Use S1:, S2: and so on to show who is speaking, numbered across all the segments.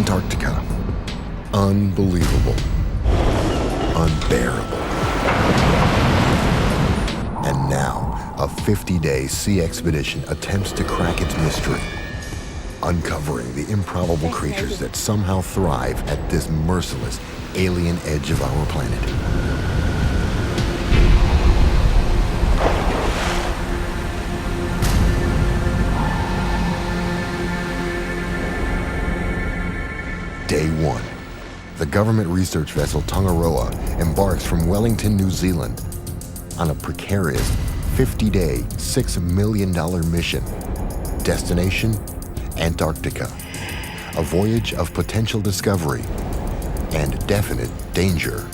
S1: Antarctica. Unbelievable. Unbearable. And now, a 50-day sea expedition attempts to crack its mystery, uncovering the improbable creatures that somehow thrive at this merciless alien edge of our planet. Day 1. The government research vessel Tongaroa embarks from Wellington, New Zealand on a precarious 50-day, $6 million mission. Destination, Antarctica. A voyage of potential discovery and definite danger.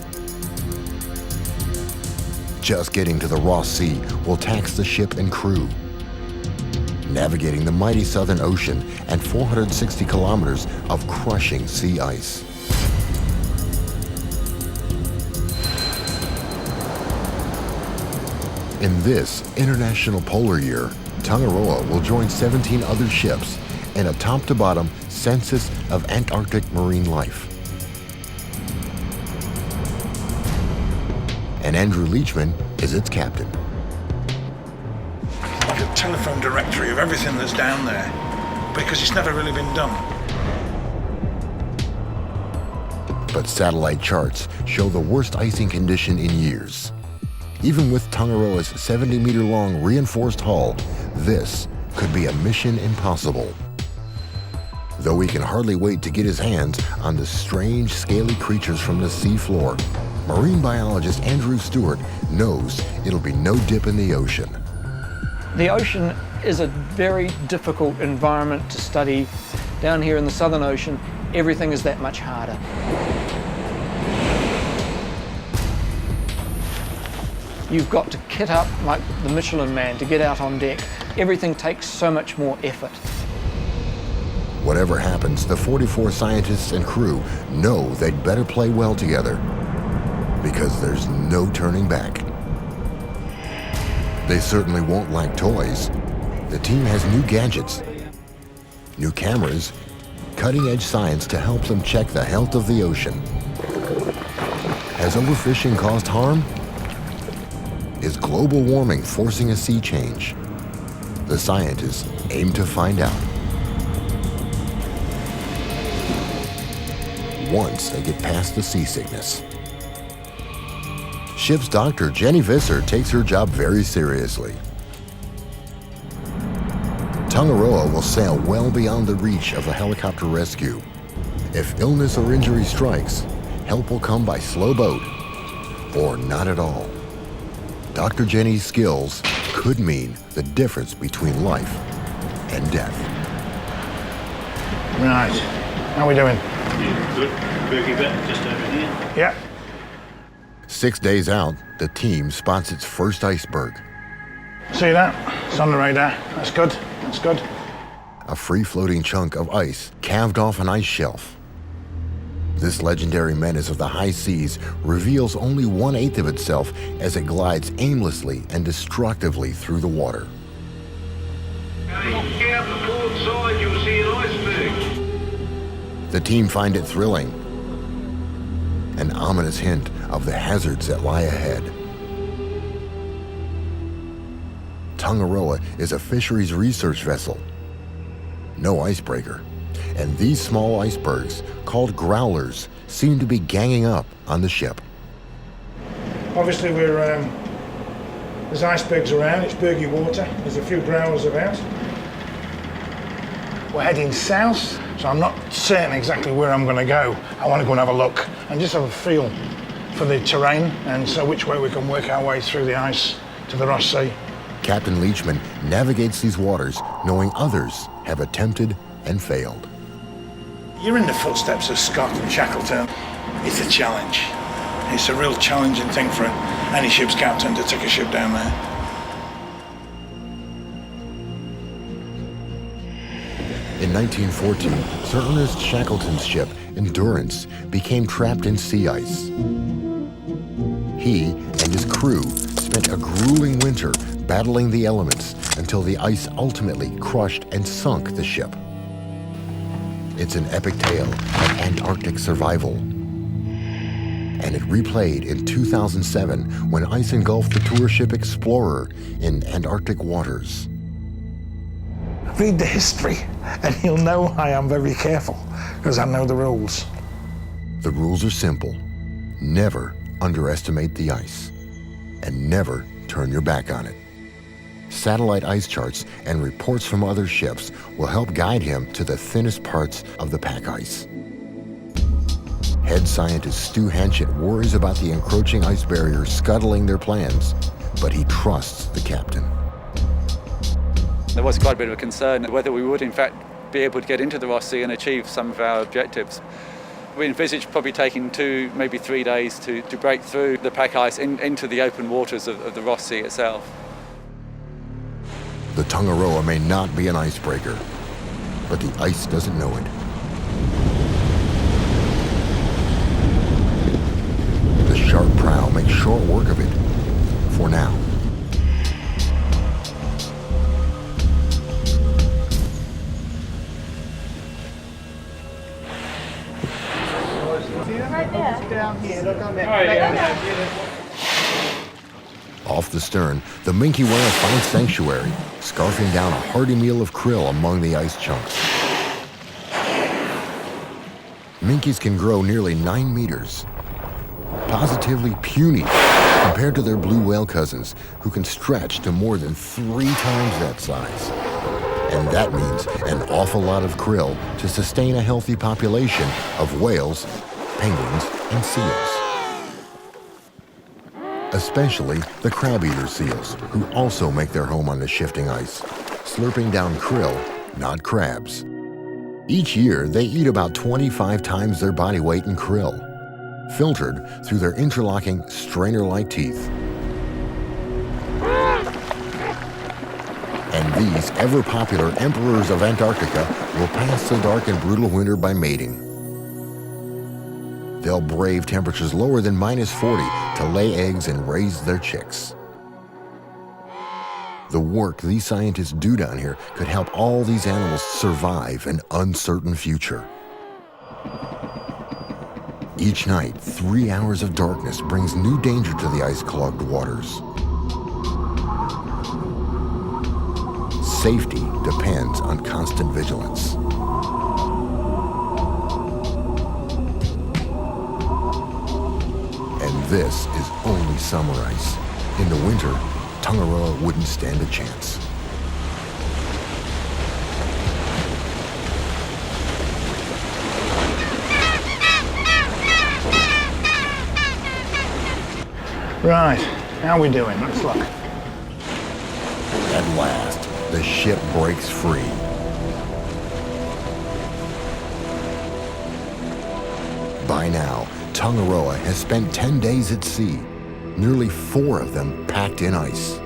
S1: Just getting to the Ross Sea will tax the ship and crew. Navigating the mighty Southern Ocean and 460 kilometers of crushing sea ice. In this International Polar Year, Tongaroa will join 17 other ships in a top-to-bottom census of Antarctic marine life. And Andrew Leachman is its captain.
S2: Like a telephone directory of everything that's down there, because it's never really been done.
S1: But satellite charts show the worst icing condition in years. Even with Tongaroa's 70-meter-long reinforced hull, this could be a mission impossible. Though he can hardly wait to get his hands on the strange, scaly creatures from the sea floor, marine biologist Andrew Stewart knows it'll be no dip in the ocean.
S3: The ocean is a very difficult environment to study. Down here in the Southern Ocean, everything is that much harder. You've got to kit up like the Michelin Man to get out on deck. Everything takes so much more effort.
S1: Whatever happens, the 44 scientists and crew know they'd better play well together, because there's no turning back. They certainly won't lack toys. The team has new gadgets, new cameras, cutting-edge science to help them check the health of the ocean. Has overfishing caused harm? Is global warming forcing a sea change? The scientists aim to find out. Once they get past the seasickness. Ship's doctor, Jenny Visser, takes her job very seriously. Tongaroa will sail well beyond the reach of a helicopter rescue. If illness or injury strikes, help will come by slow boat or not at all. Dr. Jenny's skills could mean the difference between life and death.
S2: Right, how are we doing?
S4: Yeah, good. Bergie bit just over here.
S2: Yeah.
S1: 6 days out, the team spots its first iceberg.
S2: See that? It's on the radar. That's good. That's good.
S1: A free-floating chunk of ice calved off an ice shelf. This legendary menace of the high seas reveals only 1/8 of itself as it glides aimlessly and destructively through the water.
S5: Look out the port side, you'll see an iceberg.
S1: The team find it thrilling, an ominous hint of the hazards that lie ahead. Tongaroa is a fisheries research vessel, no icebreaker, and these small icebergs, called growlers, seem to be ganging up on the ship.
S2: Obviously there's icebergs around, it's bergy water, there's a few growlers about. We're heading south, so I'm not certain exactly where I'm going to go. I want to go and have a look and just have a feel for the terrain and so which way we can work our way through the ice to the Ross Sea.
S1: Captain Leachman navigates these waters knowing others have attempted and failed.
S2: You're in the footsteps of Scott and Shackleton. It's a challenge. It's a real challenging thing for any ship's captain to take a ship down there.
S1: In 1914, Sir Ernest Shackleton's ship, Endurance, became trapped in sea ice. He and his crew spent a grueling winter battling the elements until the ice ultimately crushed and sunk the ship. It's an epic tale of Antarctic survival. And it replayed in 2007 when ice engulfed the tour ship Explorer in Antarctic waters.
S2: Read the history and you'll know why I'm very careful, because I know the rules.
S1: The rules are simple. Never underestimate the ice, and never turn your back on it. Satellite ice charts and reports from other ships will help guide him to the thinnest parts of the pack ice. Head scientist Stu Hanchett worries about the encroaching ice barrier scuttling their plans, but he trusts the captain.
S6: There was quite a bit of a concern whether we would in fact be able to get into the Ross Sea and achieve some of our objectives. We envisaged probably taking 2, maybe 3 days to break through the pack ice into the open waters of the Ross Sea itself.
S1: The Tongaroa may not be an icebreaker, but the ice doesn't know it. The sharp prow makes short work of it, for now. Off the stern, the minke whale finds sanctuary, scarfing down a hearty meal of krill among the ice chunks. Minkies can grow nearly 9 meters. Positively puny compared to their blue whale cousins, who can stretch to more than 3 times that size. And that means an awful lot of krill to sustain a healthy population of whales, penguins, and seals. Especially the crab-eater seals, who also make their home on the shifting ice, slurping down krill, not crabs. Each year, they eat about 25 times their body weight in krill, filtered through their interlocking strainer-like teeth. And these ever-popular emperors of Antarctica will pass the dark and brutal winter by mating. They'll brave temperatures lower than -40 to lay eggs and raise their chicks. The work these scientists do down here could help all these animals survive an uncertain future. Each night, 3 hours of darkness brings new danger to the ice-clogged waters. Safety depends on constant vigilance. And this is only summer ice. In the winter, Tongaroa wouldn't stand a chance.
S2: Right, how are we doing? Let's look.
S1: At last, the ship breaks free. By now, Tongaroa has spent 10 days at sea, nearly 4 of them packed in ice.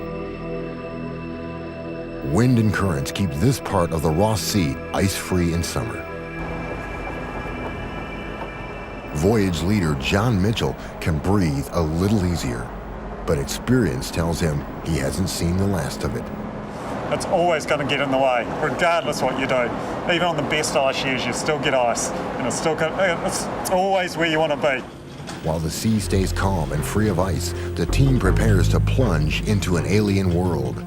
S1: Wind and currents keep this part of the Ross Sea ice-free in summer. Voyage leader John Mitchell can breathe a little easier, but experience tells him he hasn't seen the last of it.
S7: It's always going to get in the way, regardless what you do. Even on the best ice years, you still get ice, and it's always where you want to be.
S1: While the sea stays calm and free of ice, the team prepares to plunge into an alien world.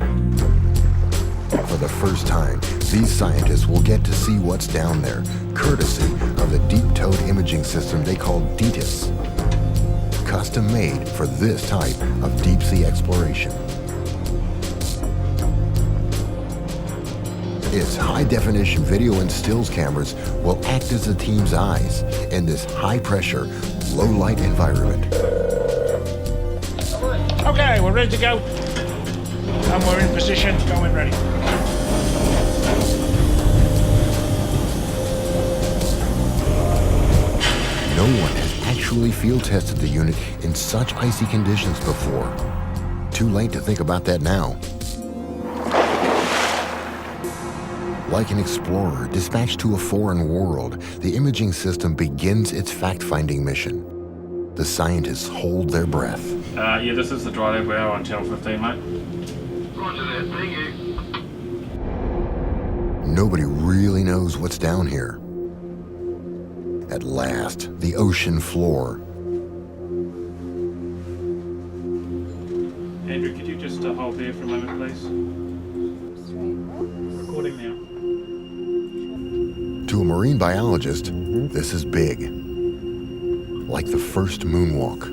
S1: For the first time, these scientists will get to see what's down there, courtesy of the deep-towed imaging system they call DETIS, custom-made for this type of deep-sea exploration. Its high-definition video and stills cameras will act as the team's eyes in this high-pressure, low-light environment.
S2: Okay, we're ready to go. And we're in position, going ready.
S1: No one has actually field-tested the unit in such icy conditions before. Too late to think about that now. Like an explorer dispatched to a foreign world, the imaging system begins its fact-finding mission. The scientists hold their breath.
S4: Yeah, this is the dry lab. We're on channel 15, mate.
S5: Roger that, thank you.
S1: Nobody really knows what's down here. At last, the ocean floor.
S4: Andrew, could you just hold there for a moment, please? Recording now.
S1: To a marine biologist, this is big. Like the first moonwalk.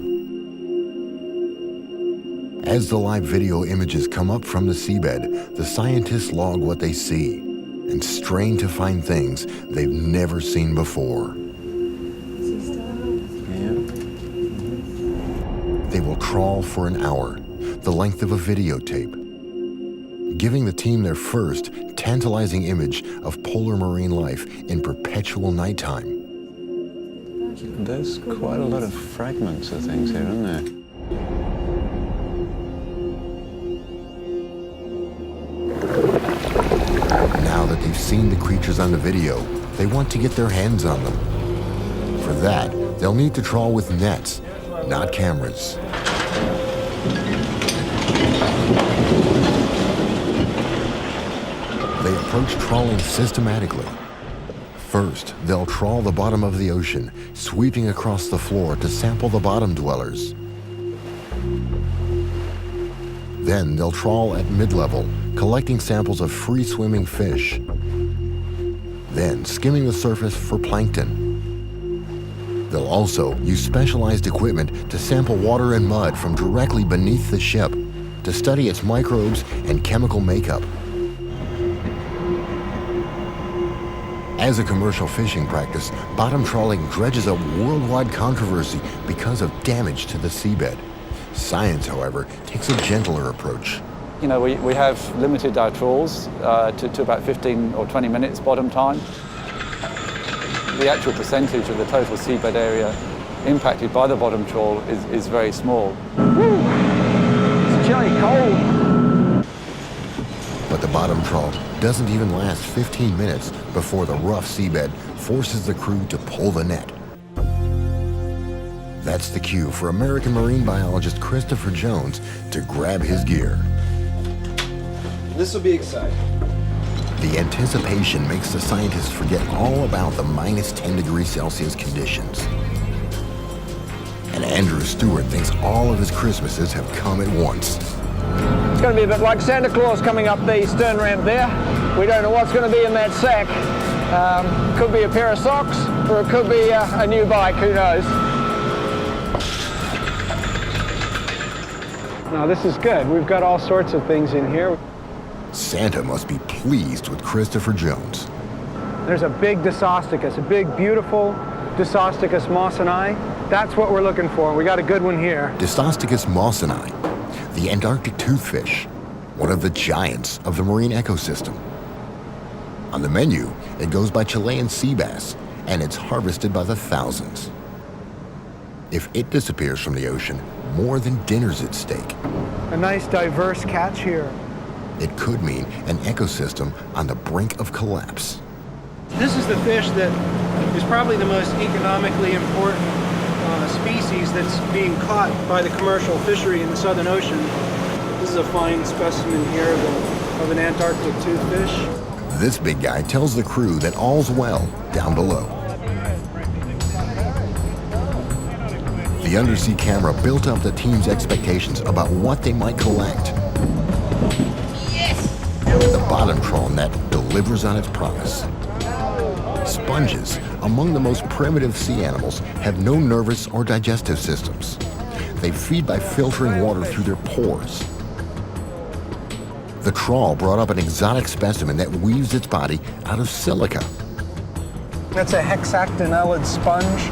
S1: As the live video images come up from the seabed, the scientists log what they see and strain to find things they've never seen before. They will trawl for an hour, the length of a videotape, giving the team their first tantalizing image of polar marine life in perpetual nighttime.
S8: There's quite a lot of fragments of things here, isn't there?
S1: Now that they've seen the creatures on the video, they want to get their hands on them. For that, they'll need to trawl with nets, not cameras. They approach trawling systematically. First, they'll trawl the bottom of the ocean, sweeping across the floor to sample the bottom dwellers. Then they'll trawl at mid-level, collecting samples of free-swimming fish. Then skimming the surface for plankton. They'll also use specialized equipment to sample water and mud from directly beneath the ship to study its microbes and chemical makeup. As a commercial fishing practice, bottom trawling dredges up worldwide controversy because of damage to the seabed. Science, however, takes a gentler approach.
S6: You know, we have limited our trawls to about 15 or 20 minutes bottom time. The actual percentage of the total seabed area impacted by the bottom trawl is very small.
S3: It's chilly cold.
S1: But the bottom trawl doesn't even last 15 minutes before the rough seabed forces the crew to pull the net. That's the cue for American marine biologist Christopher Jones to grab his gear.
S9: This will be exciting.
S1: The anticipation makes the scientists forget all about the minus 10 degrees Celsius conditions. And Andrew Stewart thinks all of his Christmases have come at once.
S3: It's going to be a bit like Santa Claus coming up the stern ramp there. We don't know what's going to be in that sack. Could be a pair of socks, or it could be a new bike, who knows.
S10: Now this is good. We've got all sorts of things in here.
S1: Santa must be pleased with Christopher Jones.
S10: There's a big Disosticus, a big, beautiful Disosticus mawsoni. That's what we're looking for. We got a good one here.
S1: Disosticus mawsoni, the Antarctic toothfish, one of the giants of the marine ecosystem. On the menu, it goes by Chilean sea bass, and it's harvested by the thousands. If it disappears from the ocean, more than dinner's at stake.
S10: A nice diverse catch here.
S1: It could mean an ecosystem on the brink of collapse.
S9: This is the fish that is probably the most economically important species that's being caught by the commercial fishery in the Southern Ocean. This is a fine specimen here of an Antarctic toothfish.
S1: This big guy tells the crew that all's well down below. The undersea camera built up the team's expectations about what they might collect. Yes! And the bottom trawl net delivers on its promise. Sponges, among the most primitive sea animals, have no nervous or digestive systems. They feed by filtering water through their pores. The trawl brought up an exotic specimen that weaves its body out of silica.
S10: That's a hexactinellid sponge,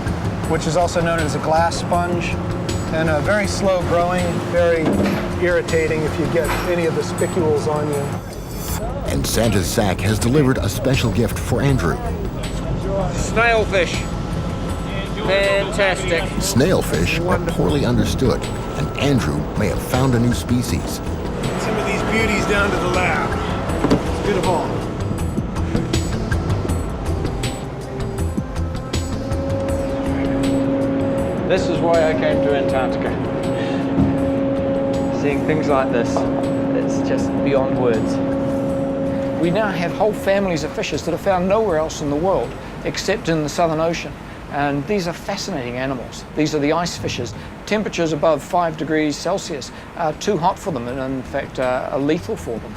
S10: which is also known as a glass sponge, and a very slow growing, very irritating if you get any of the spicules on you.
S1: And Santa's sack has delivered a special gift for Andrew.
S3: Snailfish. Fantastic.
S1: Snailfish are poorly understood, and Andrew may have found a new species.
S9: Some of these beauties down to the lab. It's beautiful.
S3: This is why I came to Antarctica. Seeing things like this, it's just beyond words. We now have whole families of fishes that are found nowhere else in the world except in the Southern Ocean. And these are fascinating animals. These are the ice fishes. Temperatures above 5 degrees Celsius are too hot for them and in fact are lethal for them.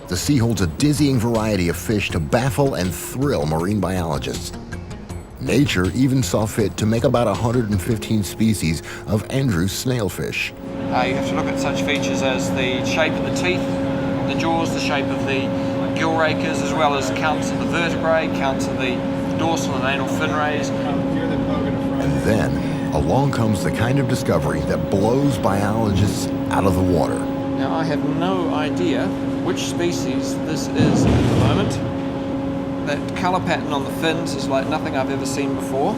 S1: The sea holds a dizzying variety of fish to baffle and thrill marine biologists. Nature even saw fit to make about 115 species of Andrew's snailfish.
S3: You have to look at such features as the shape of the teeth, the jaws, the shape of the gill rakers, as well as counts of the vertebrae, counts of the dorsal and anal fin rays.
S1: And then along comes the kind of discovery that blows biologists out of the water.
S3: Now, I have no idea which species this is at the moment. That colour pattern on the fins is like nothing I've ever seen before.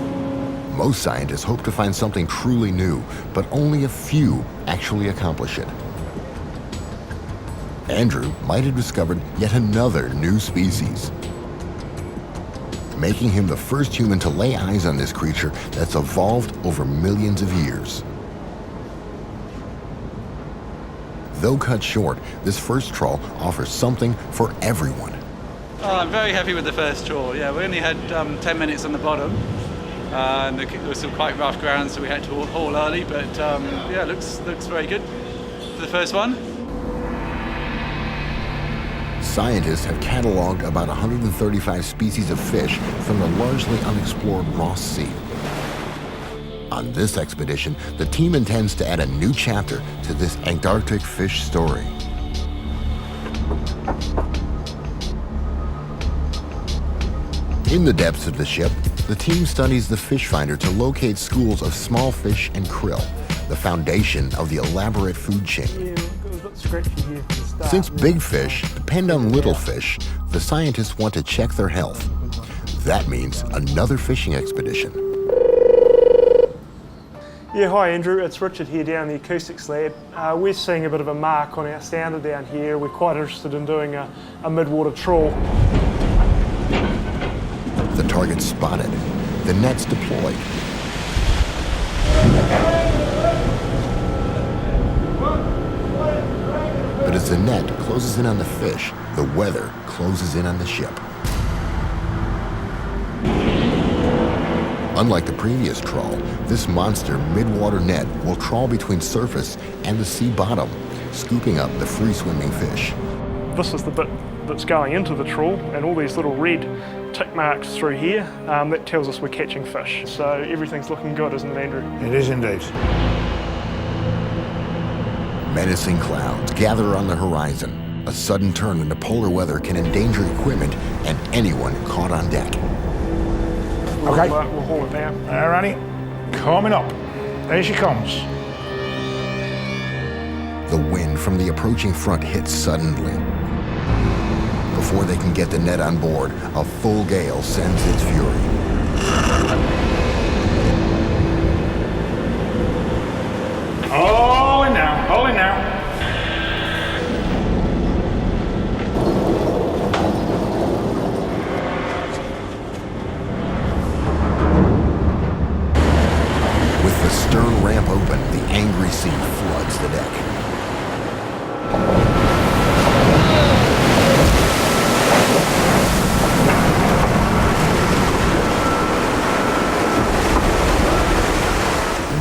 S1: Most scientists hope to find something truly new, but only a few actually accomplish it. Andrew might have discovered yet another new species, making him the first human to lay eyes on this creature that's evolved over millions of years. Though cut short, this first trawl offers something for everyone.
S6: Oh, I'm very happy with the first trawl. Yeah, we only had 10 minutes on the bottom. And there was some quite rough ground, so we had to haul early. But yeah, looks very good for the first one.
S1: Scientists have cataloged about 135 species of fish from the largely unexplored Ross Sea. On this expedition, the team intends to add a new chapter to this Antarctic fish story. In the depths of the ship, the team studies the fish finder to locate schools of small fish and krill, the foundation of the elaborate food chain. Since big fish depend on little fish, the scientists want to check their health. That means another fishing expedition.
S11: Yeah, hi Andrew, it's Richard here down in the acoustics lab. We're seeing a bit of a mark on our sounder down here. We're quite interested in doing a mid-water trawl.
S1: The target's spotted, the net's deployed. But as the net closes in on the fish, the weather closes in on the ship. Unlike the previous trawl, this monster mid-water net will trawl between surface and the sea bottom, scooping up the free-swimming fish.
S11: This is the bit that's going into the trawl, and all these little red tick marks through here, that tells us we're catching fish. So everything's looking good, isn't it, Andrew?
S2: It is indeed.
S1: Menacing clouds gather on the horizon. A sudden turn in the polar weather can endanger equipment and anyone caught on deck.
S2: Okay.
S11: We'll haul it down.
S2: Alrighty, coming up. There she comes.
S1: The wind from the approaching front hits suddenly. Before they can get the net on board, a full gale sends its fury.
S2: Hold it now, hold it now.
S1: With the stern ramp open, the angry sea floods the deck.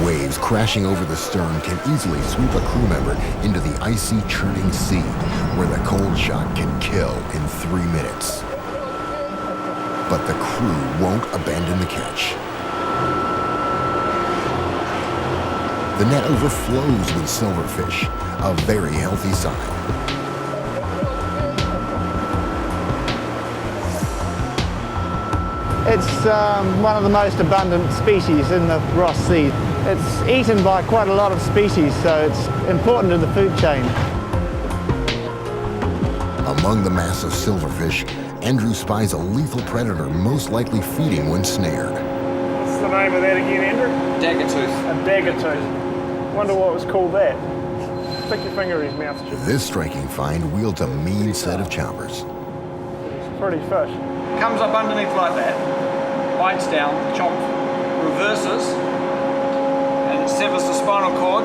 S1: Waves crashing over the stern can easily sweep a crew member into the icy, churning sea, where the cold shock can kill in 3 minutes. But the crew won't abandon the catch. The net overflows with silverfish, a very healthy sign.
S12: It's one of the most abundant species in the Ross Sea. It's eaten by quite a lot of species, so it's important in the food chain.
S1: Among the mass of silverfish, Andrew spies a lethal predator most likely feeding when snared.
S11: What's the name of that again, Andrew?
S3: Daggertooth.
S11: A daggertooth. Wonder what was called that. Stick your finger in his mouth, Chip.
S1: This striking find wields a mean set of choppers.
S11: It's a pretty fish.
S3: Comes up underneath like that, bites down, chomp, reverses, and it severs the spinal cord.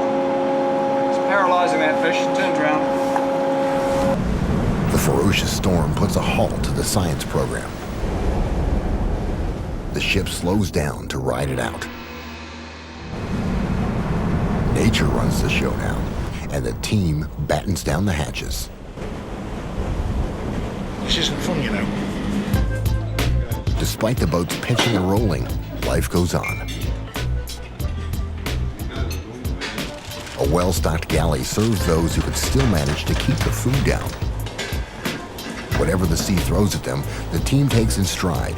S3: It's paralysing that fish, turns around.
S1: The ferocious storm puts a halt to the science program. The ship slows down to ride it out. Nature runs the show now, and the team battens down the hatches.
S2: This isn't fun, you know.
S1: Despite the boats pitching and rolling, life goes on. A well-stocked galley serves those who could still manage to keep the food down. Whatever the sea throws at them, the team takes in stride.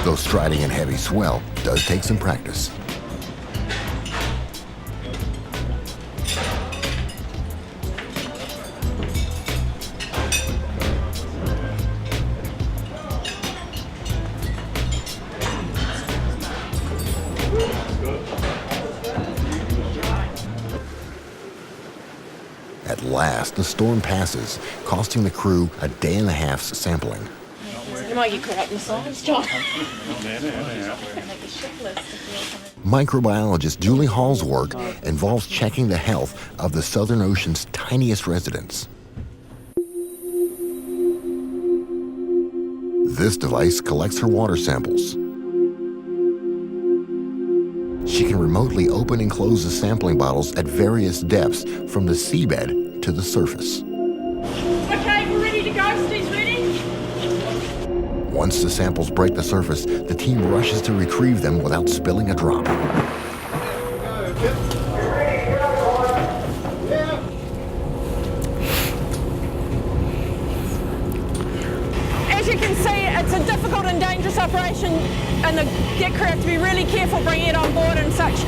S1: Though striding in heavy swell does take some practice. At last, the storm passes, costing the crew a day and a half's sampling.
S13: You might get caught up in science, John.
S1: Microbiologist Julie Hall's work involves checking the health of the Southern Ocean's tiniest residents. This device collects her water samples. She can remotely open and close the sampling bottles at various depths from the seabed to the surface.
S13: Okay, we're ready to go. Steve's ready.
S1: Once the samples break the surface, the team rushes to retrieve them without spilling a drop.
S13: As you can see, it's a difficult and dangerous operation, and the deck crew have to be really careful bringing it on board in such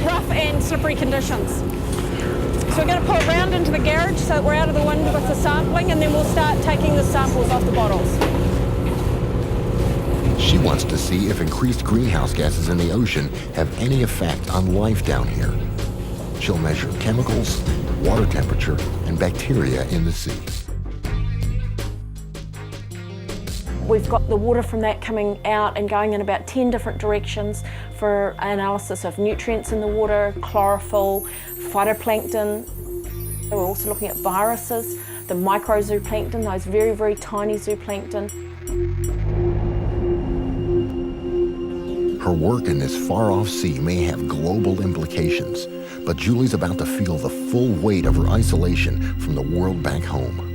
S13: rough and slippery conditions. So we're going to pull it round into the garage so that we're out of the wind with the sampling, and then we'll start taking the samples off the bottles.
S1: She wants to see if increased greenhouse gases in the ocean have any effect on life down here. She'll measure chemicals, water temperature, and bacteria in the sea.
S13: We've got the water from that coming out and going in about 10 different directions for analysis of nutrients in the water, chlorophyll, phytoplankton. We're also looking at viruses, the microzooplankton, those very, very tiny zooplankton.
S1: Her work in this far-off sea may have global implications, but Julie's about to feel the full weight of her isolation from the world back home.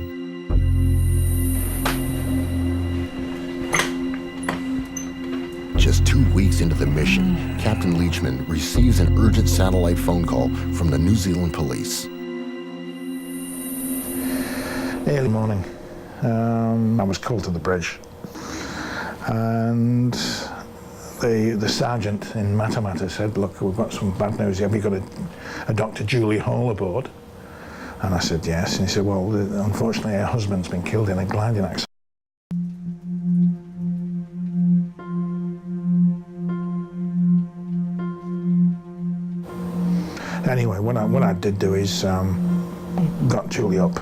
S1: Just 2 weeks into the mission, Captain Leachman receives an urgent satellite phone call from the New Zealand police.
S2: Early morning, I was called to the bridge, and the sergeant in Matamata said, "Look, we've got some bad news. Have you got a Dr. Julie Hall aboard?" And I said, "Yes." And he said, "Well, unfortunately, her husband's been killed in a gliding accident." Anyway, what I did do is got Julie up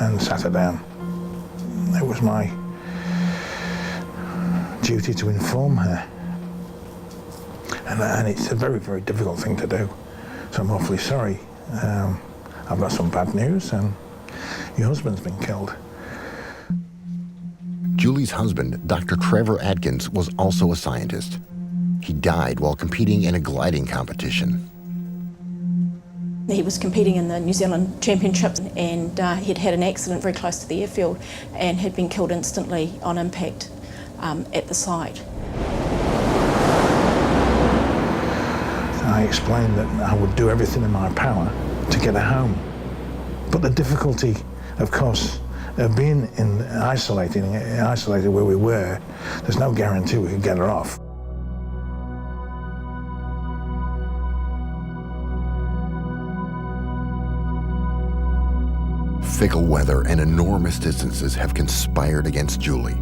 S2: and sat her down. It was my duty to inform her. And it's a very, very difficult thing to do. So I'm awfully sorry. I've got some bad news, and your husband's been killed.
S1: Julie's husband, Dr. Trevor Atkins, was also a scientist. He died while competing in a gliding competition.
S13: He was competing in the New Zealand Championships, and he'd had an accident very close to the airfield and had been killed instantly on impact at the site.
S2: I explained that I would do everything in my power to get her home. But the difficulty, of course, of being isolated where we were, there's no guarantee we could get her off.
S1: Fickle weather and enormous distances have conspired against Julie.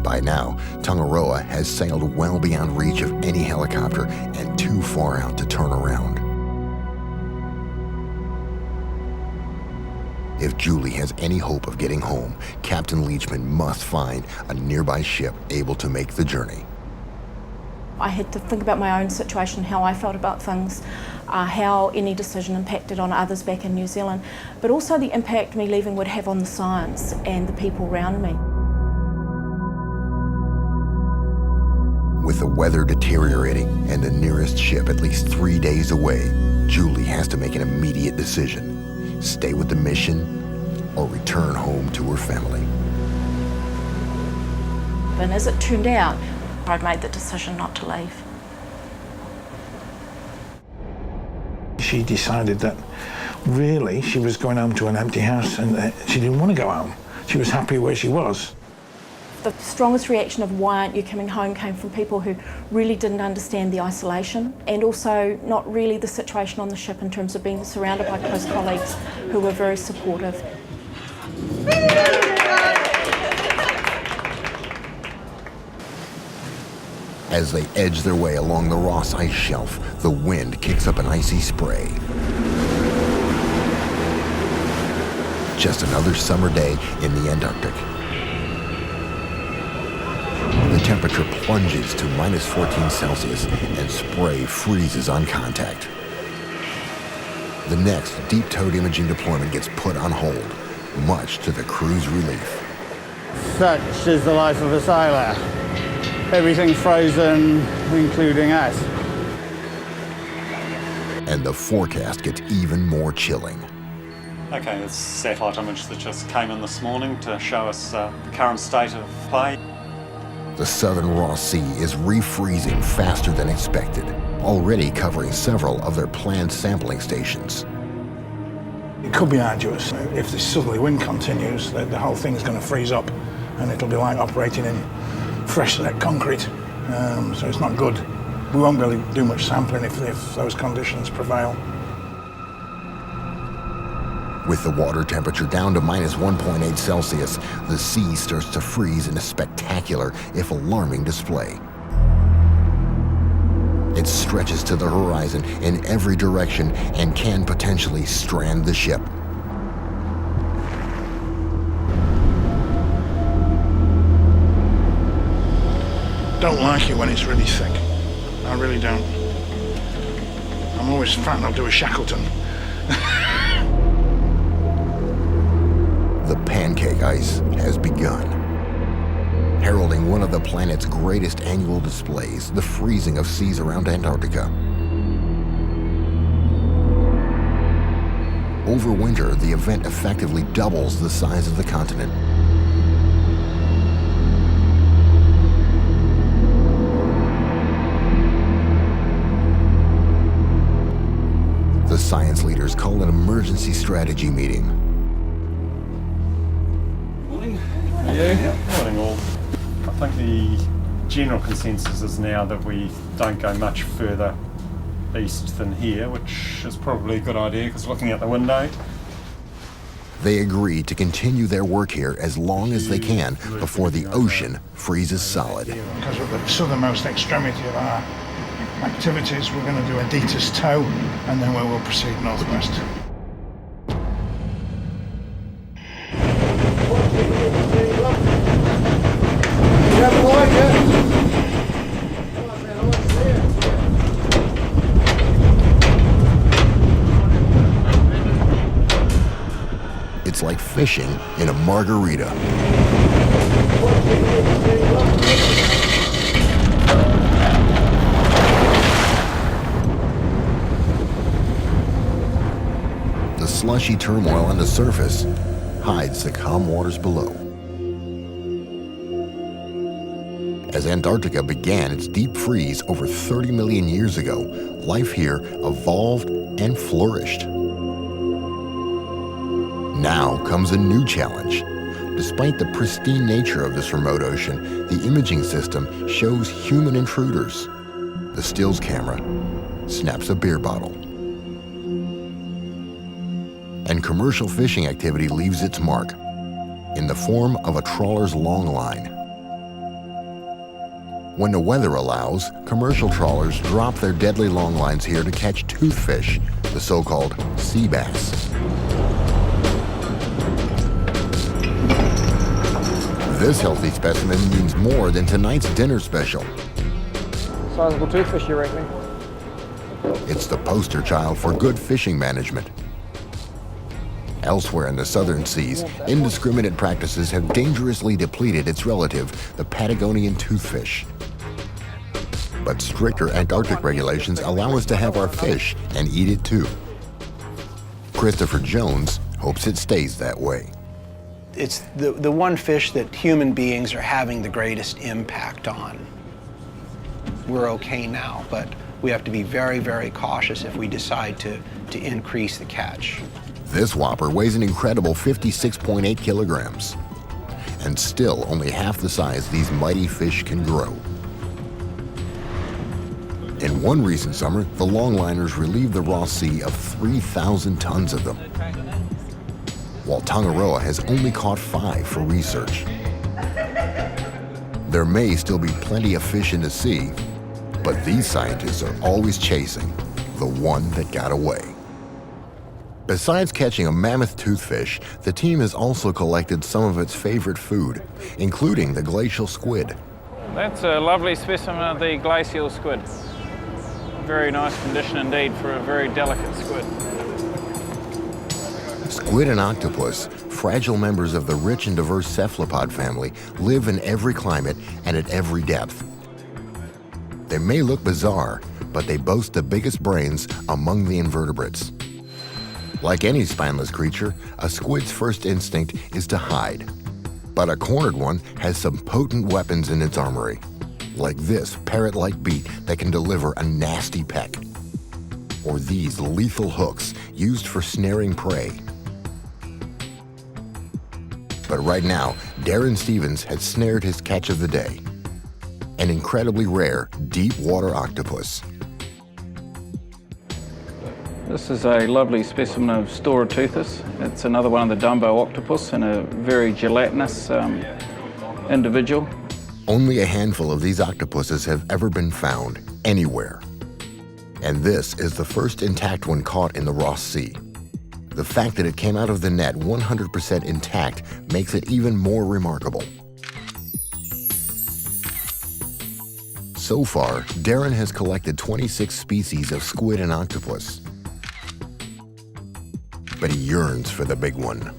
S1: By now, Tongaroa has sailed well beyond reach of any helicopter and too far out to turn around. If Julie has any hope of getting home, Captain Leachman must find a nearby ship able to make the journey.
S13: I had to think about my own situation, how I felt about things, how any decision impacted on others back in New Zealand, but also the impact me leaving would have on the science and the people around me.
S1: With the weather deteriorating and the nearest ship at least 3 days away, Julie has to make an immediate decision: stay with the mission or return home to her family.
S13: And as it turned out, I'd made the decision not to leave.
S2: She decided that really she was going home to an empty house and she didn't want to go home. She was happy where she was.
S13: The strongest reaction of why aren't you coming home came from people who really didn't understand the isolation and also not really the situation on the ship in terms of being surrounded by close colleagues who were very supportive.
S1: As they edge their way along the Ross Ice Shelf, the wind kicks up an icy spray. Just another summer day in the Antarctic. The temperature plunges to -14 Celsius and spray freezes on contact. The next deep-towed imaging deployment gets put on hold, much to the crew's relief.
S12: Such is the life of a sailor. Everything's frozen, including us.
S1: And the forecast gets even more chilling.
S7: Okay, this satellite image that just came in this morning to show us the current state of play.
S1: The southern Ross Sea is refreezing faster than expected, already covering several of their planned sampling stations.
S2: It could be arduous. If the southerly wind continues, the whole thing is going to freeze up and it'll be like operating in fresh set concrete, so it's not good. We won't be able to do much sampling if those conditions prevail.
S1: With the water temperature down to -1.8 Celsius, the sea starts to freeze in a spectacular, if alarming, display. It stretches to the horizon in every direction and can potentially strand the ship.
S2: Don't like it when it's really thick. I really don't. I'm always frightened I'll do a Shackleton.
S1: The pancake ice has begun, heralding one of the planet's greatest annual displays, the freezing of seas around Antarctica. Over winter, the event effectively doubles the size of the continent. The science leaders call an emergency strategy meeting.
S7: Morning all. I think the general consensus is now that we don't go much further east than here, which is probably a good idea because looking out the window.
S1: They agree to continue their work here as long as they can before the ocean freezes solid.
S2: Because at the southernmost extremity of our activities, we're going to do a Detus tow and then we will proceed northwest.
S1: It's like fishing in a margarita. The slushy turmoil on the surface hides the calm waters below. As Antarctica began its deep freeze over 30 million years ago, life here evolved and flourished. Now comes a new challenge. Despite the pristine nature of this remote ocean, the imaging system shows human intruders. The stills camera snaps a beer bottle. And commercial fishing activity leaves its mark in the form of a trawler's long line. When the weather allows, commercial trawlers drop their deadly long lines here to catch toothfish, the so-called sea bass. This healthy specimen means more than tonight's dinner special.
S3: Sizable toothfish, you reckon?
S1: It's the poster child for good fishing management. Elsewhere in the southern seas, indiscriminate practices have dangerously depleted its relative, the Patagonian toothfish. But stricter Antarctic regulations allow us to have our fish and eat it too. Christopher Jones hopes it stays that way.
S14: It's the one fish that human beings are having the greatest impact on. We're okay now, but we have to be very, very cautious if we decide to increase the catch.
S1: This whopper weighs an incredible 56.8 kilograms, and still only half the size these mighty fish can grow. In one recent summer, the longliners relieved the Ross Sea of 3,000 tons of them, while Tongaroa has only caught 5 for research. There may still be plenty of fish in the sea, but these scientists are always chasing the one that got away. Besides catching a mammoth toothfish, the team has also collected some of its favorite food, including the glacial squid.
S3: That's a lovely specimen of the glacial squid. Very nice condition indeed for a very delicate squid.
S1: Squid and octopus, fragile members of the rich and diverse cephalopod family, live in every climate and at every depth. They may look bizarre, but they boast the biggest brains among the invertebrates. Like any spineless creature, a squid's first instinct is to hide. But a cornered one has some potent weapons in its armory, like this parrot-like beak that can deliver a nasty peck, or these lethal hooks used for snaring prey. But right now, Darren Stevens has snared his catch of the day, an incredibly rare deep water octopus.
S3: This is a lovely specimen of Staurateuthis. It's another one of the Dumbo octopus and a very gelatinous individual.
S1: Only a handful of these octopuses have ever been found anywhere. And this is the first intact one caught in the Ross Sea. The fact that it came out of the net 100% intact makes it even more remarkable. So far, Darren has collected 26 species of squid and octopus. But he yearns for the big one.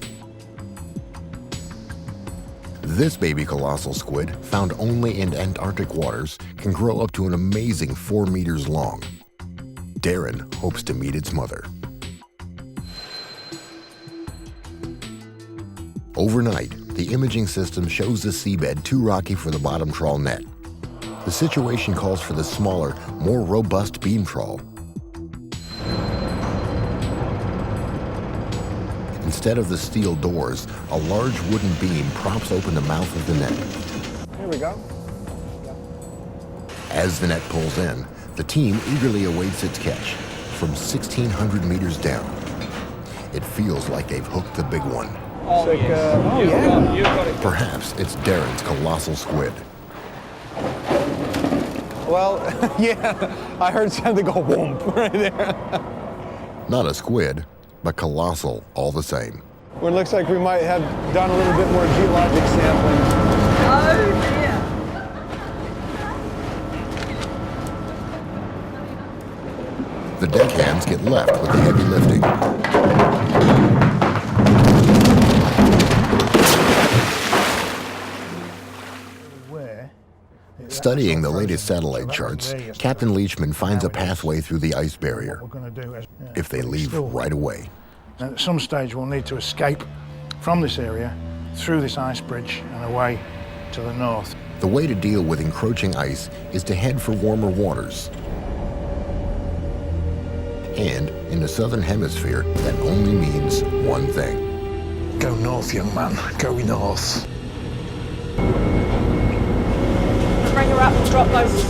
S1: This baby colossal squid, found only in Antarctic waters, can grow up to an amazing 4 meters long. Darren hopes to meet its mother. Overnight, the imaging system shows the seabed too rocky for the bottom trawl net. The situation calls for the smaller, more robust beam trawl. Instead of the steel doors, a large wooden beam props open the mouth of the net.
S10: Here we go.
S1: As the net pulls in, the team eagerly awaits its catch from 1,600 meters down. It feels like they've hooked the big one.
S10: Oh, yeah.
S1: Perhaps it's Darren's colossal squid.
S10: Well, yeah, I heard something go whoomp right there.
S1: Not a squid, but colossal all the same.
S10: Well, it looks like we might have done a little bit more geologic sampling.
S13: Oh dear.
S1: The deckhands get left with the heavy lifting. Studying the latest satellite charts, Captain Leachman finds a pathway through the ice barrier, if they leave right away.
S2: At some stage we'll need to escape from this area, through this ice bridge and away to the north.
S1: The way to deal with encroaching ice is to head for warmer waters. And in the Southern Hemisphere, that only means one thing.
S2: Go north, young man, go north.
S13: Bring her up and drop those.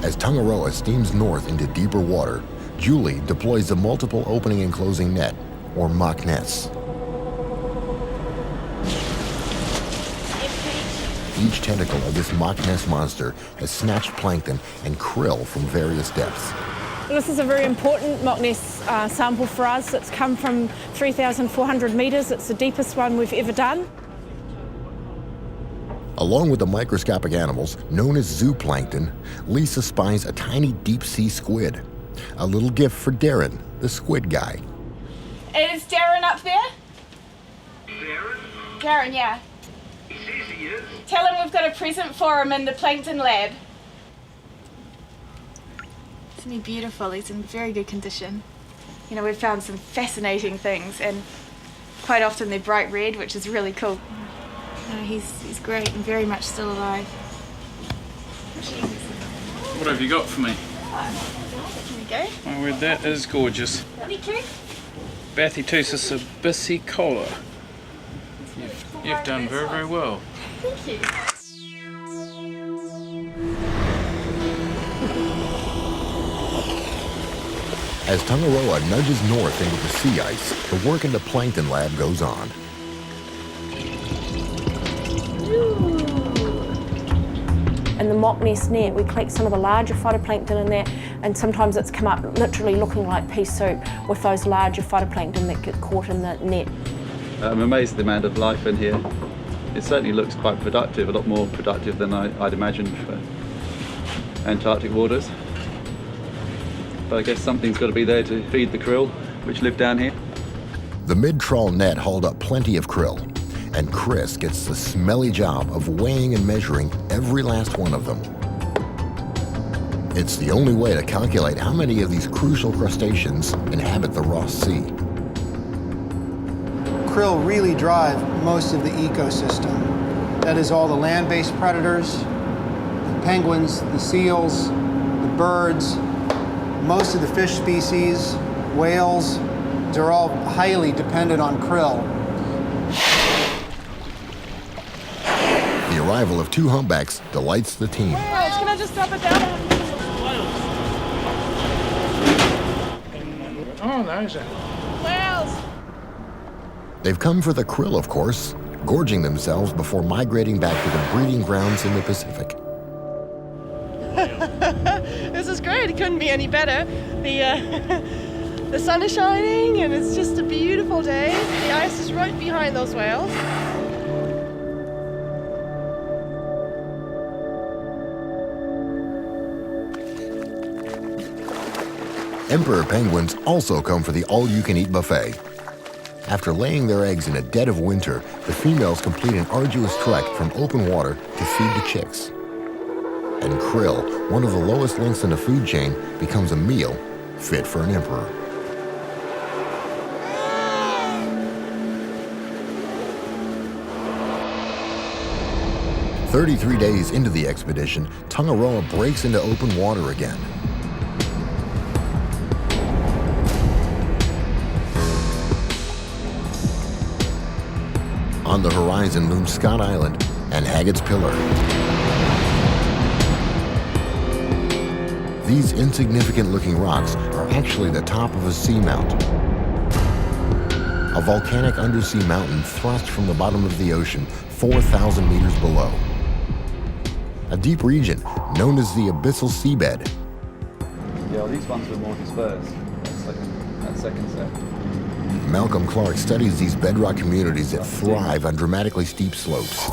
S1: As Tongaroa steams north into deeper water, Julie deploys the multiple opening and closing net, or mock nets. Each tentacle of this mock nest monster has snatched plankton and krill from various depths.
S13: This is a very important mock nest sample for us. It's come from 3,400 metres. It's the deepest one we've ever done.
S1: Along with the microscopic animals known as zooplankton, Lisa spies a tiny deep-sea squid. A little gift for Darren, the squid guy.
S13: Is Darren up there?
S5: Darren?
S13: Darren, yeah.
S5: He says he is.
S13: Tell him we've got a present for him in the plankton lab.
S15: definitely beautiful. He's in very good condition. You know, we've found some fascinating things, and quite often they're bright red, which is really cool. No, he's great and very much still alive.
S16: What have you got for me?
S15: Here we go.
S16: Oh, well, that is gorgeous. Bathitusis abyscicola. You've done very, very well.
S15: Thank you.
S1: As Tangaroa nudges north into the sea ice, the work in the plankton lab goes on.
S13: In the mock nest net, we collect some of the larger phytoplankton in there, and sometimes it's come up literally looking like pea soup with those larger phytoplankton that get caught in the net.
S6: I'm amazed at the amount of life in here. It certainly looks quite productive, a lot more productive than I'd imagined for Antarctic waters. But I guess something's got to be there to feed the krill, which live down here.
S1: The mid-trawl net hauled up plenty of krill, and Chris gets the smelly job of weighing and measuring every last one of them. It's the only way to calculate how many of these crucial crustaceans inhabit the Ross Sea.
S14: Krill really drive most of the ecosystem. That is all the land-based predators, the penguins, the seals, the birds, most of the fish species, whales, they're all highly dependent on krill.
S1: The arrival of two humpbacks delights the team.
S15: Whales, can I just drop it down?
S2: Oh, those are
S15: Whales!
S1: They've come for the krill, of course, gorging themselves before migrating back to the breeding grounds in the Pacific.
S15: This is great. It couldn't be any better. The sun is shining, and it's just a beautiful day. The ice is right behind those whales.
S1: Emperor penguins also come for the all-you-can-eat buffet. After laying their eggs in the dead of winter, the females complete an arduous trek from open water to feed the chicks. And krill, one of the lowest links in the food chain, becomes a meal fit for an emperor. "33 days into the expedition, Tangaroa breaks into open water again. On the horizon looms Scott Island and Haggett's Pillar. These insignificant-looking rocks are actually the top of a seamount, a volcanic undersea mountain thrust from the bottom of the ocean 4,000 meters below. A deep region known as the abyssal seabed.
S6: Yeah, well, these ones were more dispersed, that second set.
S1: Malcolm Clark studies these bedrock communities that thrive on dramatically steep slopes.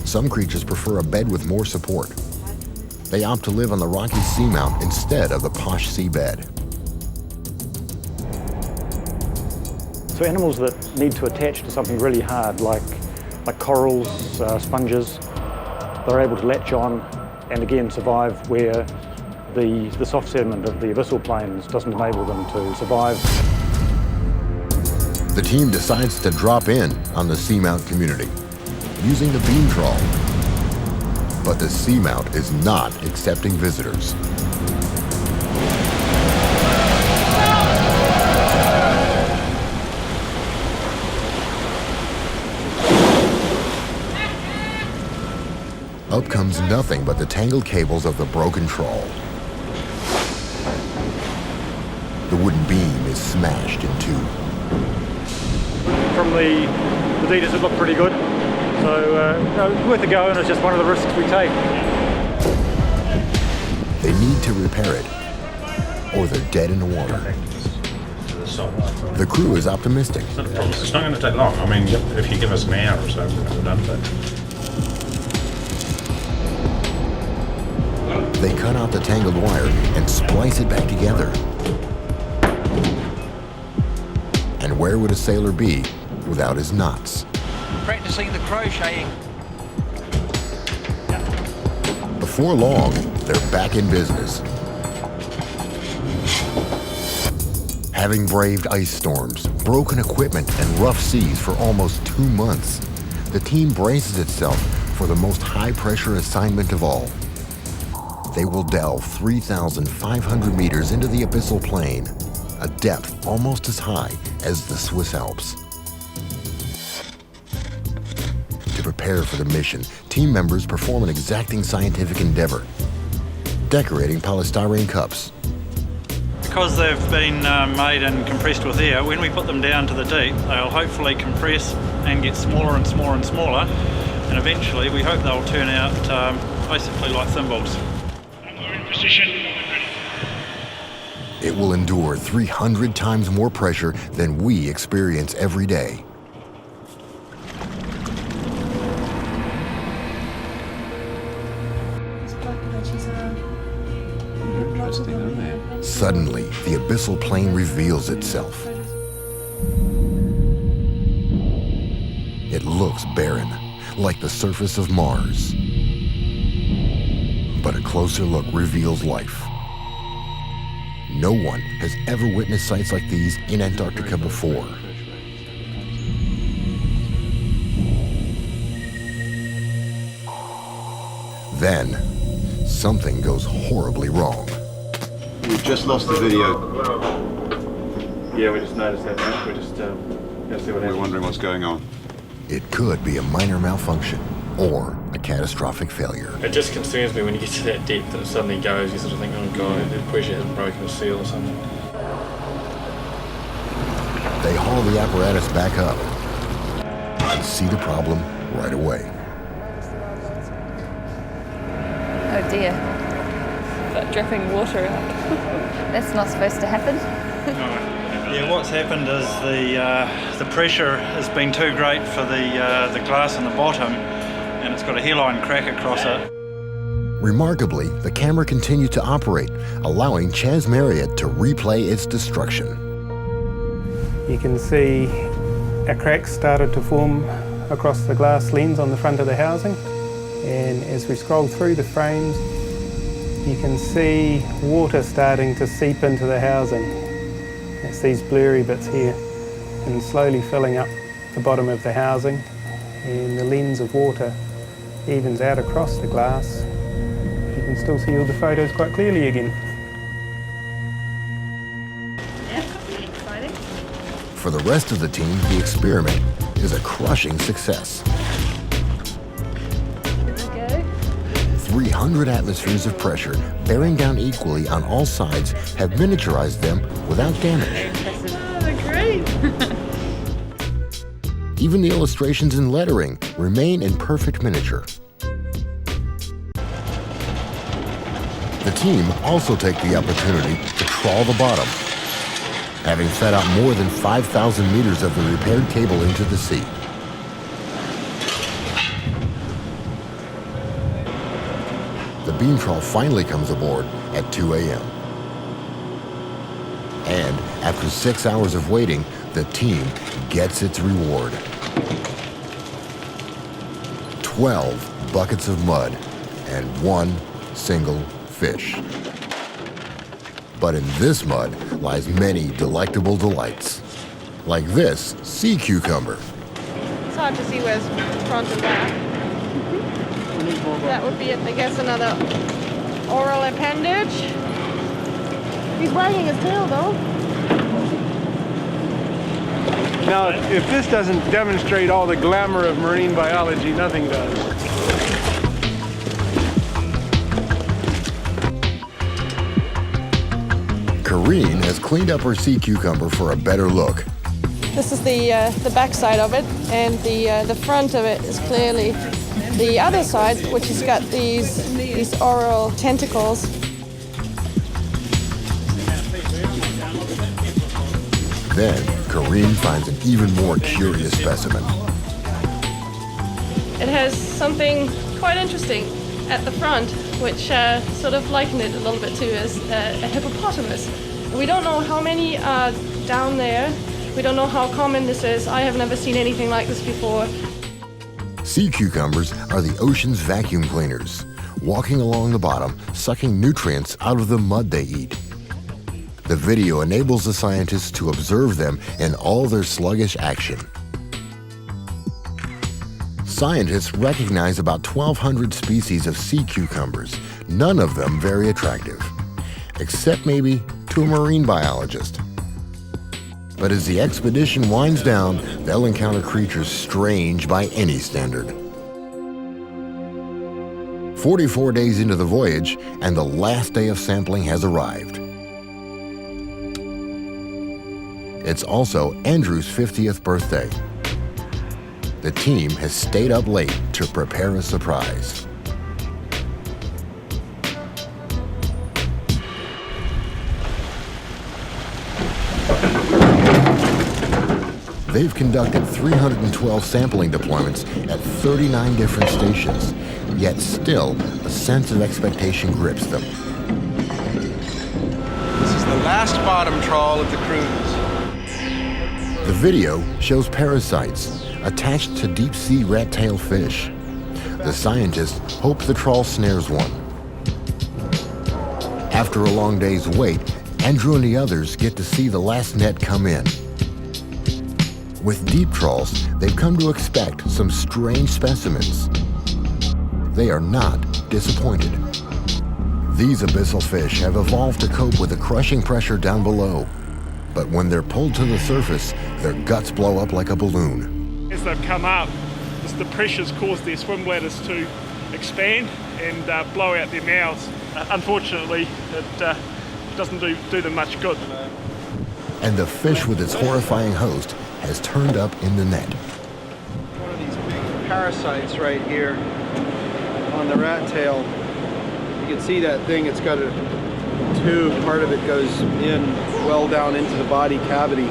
S1: Some creatures prefer a bed with more support. They opt to live on the rocky seamount instead of the posh seabed.
S17: So animals that need to attach to something really hard, like corals, sponges, they're able to latch on and again survive where the soft sediment of the abyssal plains doesn't enable them to survive.
S1: The team decides to drop in on the seamount community using the beam trawl. But the seamount is not accepting visitors. Up comes nothing but the tangled cables of the broken trawl. The wooden beam is smashed in two.
S17: From the details, it looked pretty good. So worth a go, and it's just one of the risks we take.
S1: They need to repair it, or they're dead in the water. The crew is optimistic.
S18: It's not going to take long. I mean, if you give us an hour or so, we'll have it done.
S1: They cut out the tangled wire and splice it back together. And where would a sailor be without his knots?
S14: Practicing the crocheting.
S1: before long, they're back in business. Having braved ice storms, broken equipment, and rough seas for almost 2 months, the team braces itself for the most high-pressure assignment of all. They will delve 3,500 meters into the abyssal plain, a depth almost as high as the Swiss Alps. To prepare for the mission, team members perform an exacting scientific endeavor, decorating polystyrene cups.
S19: Because they've been made and compressed with air, when we put them down to the deep, they'll hopefully compress and get smaller and smaller and smaller, and eventually we hope they'll turn out basically like thimbles.
S5: We're in position.
S1: It will endure 300 times more pressure than we experience every day. Suddenly, the abyssal plain reveals itself. It looks barren, like the surface of Mars. But a closer look reveals life. No one has ever witnessed sights like these in Antarctica before. Then, something goes horribly wrong.
S8: We've just lost the video.
S4: Yeah, we just noticed that now. We're just going to see what happens.
S8: We're wondering what's going on.
S1: It could be a minor malfunction or a catastrophic failure.
S16: It just concerns me when you get to that depth that it suddenly goes. You sort of think, oh god, the pressure hasn't broken a seal or something.
S1: They haul the apparatus back up and see the problem right away.
S20: Oh dear.
S13: But dripping water out.
S20: That's not supposed to happen.
S19: Yeah, what's happened is the pressure has been too great for the glass in the bottom, and it's got a hairline crack across it.
S1: Remarkably, the camera continued to operate, allowing Chas Marriott to replay its destruction.
S10: You can see a crack started to form across the glass lens on the front of the housing, and as we scroll through the frames, you can see water starting to seep into the housing. It's these blurry bits here, and slowly filling up the bottom of the housing, and the lens of water evens out across the glass. You can still see all the photos quite clearly again.
S1: For the rest of the team, the experiment is a crushing success. 300 atmospheres of pressure, bearing down equally on all sides, have miniaturized them without damage.
S20: Oh, they're great!
S1: Even the illustrations and lettering remain in perfect miniature. The team also take the opportunity to trawl the bottom, having fed out more than 5,000 meters of the repaired cable into the sea. The beam trawl finally comes aboard at 2 a.m. And after 6 hours of waiting, the team gets its reward. 12 buckets of mud and 1 single fish. But in this mud lies many delectable delights, like this sea cucumber.
S13: It's hard to see where's front and back. That would be, I guess, another oral appendage. He's wagging his tail, though.
S9: Now, if this doesn't demonstrate all the glamour of marine biology, nothing does.
S1: Karine has cleaned up her sea cucumber for a better look.
S13: This is the back side of it, and the front of it is clearly the other side, which has got these oral tentacles.
S1: Then, Karine finds an even more curious specimen.
S13: It has something quite interesting at the front, which sort of liken it a little bit to as a hippopotamus. We don't know how many are down there. We don't know how common this is. I have never seen anything like this before.
S1: Sea cucumbers are the ocean's vacuum cleaners. walking along the bottom, sucking nutrients out of the mud they eat. The video enables the scientists to observe them in all their sluggish action. Scientists recognize about 1,200 species of sea cucumbers, none of them very attractive, except maybe to a marine biologist. But as the expedition winds down, they'll encounter creatures strange by any standard. 44 days into the voyage, and the last day of sampling has arrived. It's also Andrew's 50th birthday. The team has stayed up late to prepare a surprise. They've conducted 312 sampling deployments at 39 different stations, yet still a sense of expectation grips them.
S14: This is the last bottom trawl of the cruise.
S1: The video shows parasites attached to deep-sea rat-tail fish. The scientists hope the trawl snares one. After a long day's wait, Andrew and the others get to see the last net come in. With deep trawls, they've come to expect some strange specimens. They are not disappointed. These abyssal fish have evolved to cope with the crushing pressure down below. But when they're pulled to the surface, their guts blow up like a balloon.
S11: As they've come up, the pressures cause their swim bladders to expand and blow out their mouths. Unfortunately, it doesn't do them much good.
S1: And the fish with its horrifying host has turned up in the net.
S9: One of these big parasites right here on the rat tail. You can see that thing, it's got a tube, part of it goes in well down into the body cavity.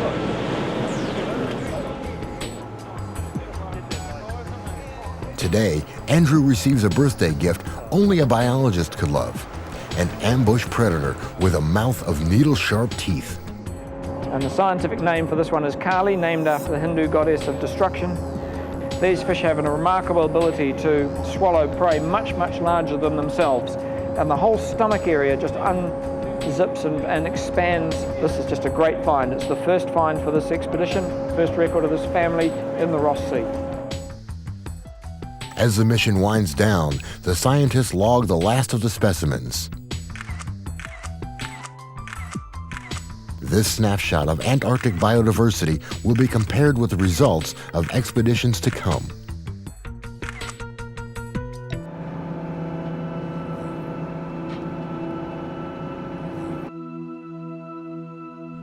S1: Today, Andrew receives a birthday gift only a biologist could love, an ambush predator with a mouth of needle-sharp teeth.
S3: And the scientific name for this one is Kali, named after the Hindu goddess of destruction. These fish have a remarkable ability to swallow prey much, much larger than themselves. And the whole stomach area just unzips and expands. This is just a great find. It's the first find for this expedition, first record of this family in the Ross Sea.
S1: As the mission winds down, the scientists log the last of the specimens. This snapshot of Antarctic biodiversity will be compared with the results of expeditions to come.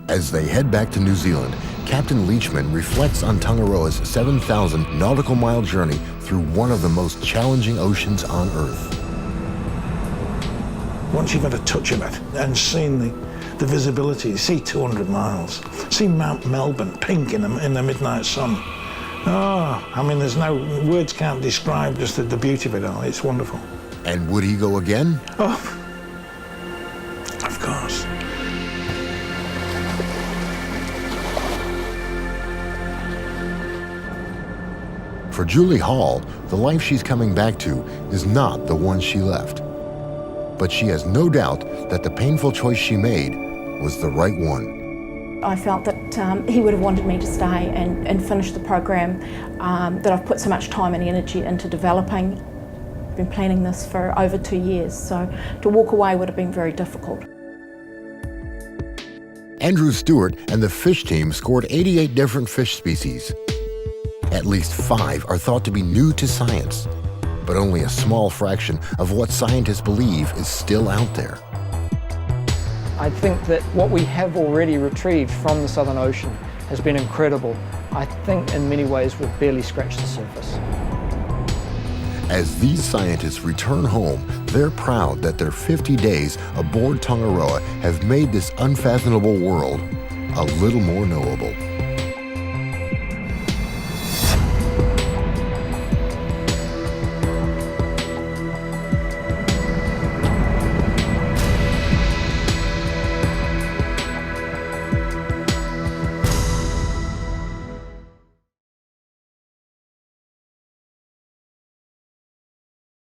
S1: As they head back to New Zealand, Captain Leachman reflects on Tangaroa's 7,000 nautical mile journey through one of the most challenging oceans on Earth.
S2: Once you've had a touch of it and seen the visibility, see 200 miles, see Mount Melbourne pink in the midnight sun. Oh, I mean, there's no words can't describe just the beauty of it all. It's wonderful.
S1: And would he go again?
S2: Oh, of course.
S1: For Julie Hall, the life she's coming back to is not the one she left. But she has no doubt that the painful choice she made was the right one.
S21: I felt that he would have wanted me to stay and finish the program that I've put so much time and energy into developing. I've been planning this for over 2 years, so to walk away would have been very difficult.
S1: Andrew Stewart and the fish team scored 88 different fish species. At least 5 are thought to be new to science, but only a small fraction of what scientists believe is still out there.
S3: I think that what we have already retrieved from the Southern Ocean has been incredible. I think in many ways we've barely scratched the surface.
S1: As these scientists return home, they're proud that their 50 days aboard Tangaroa have made this unfathomable world a little more knowable.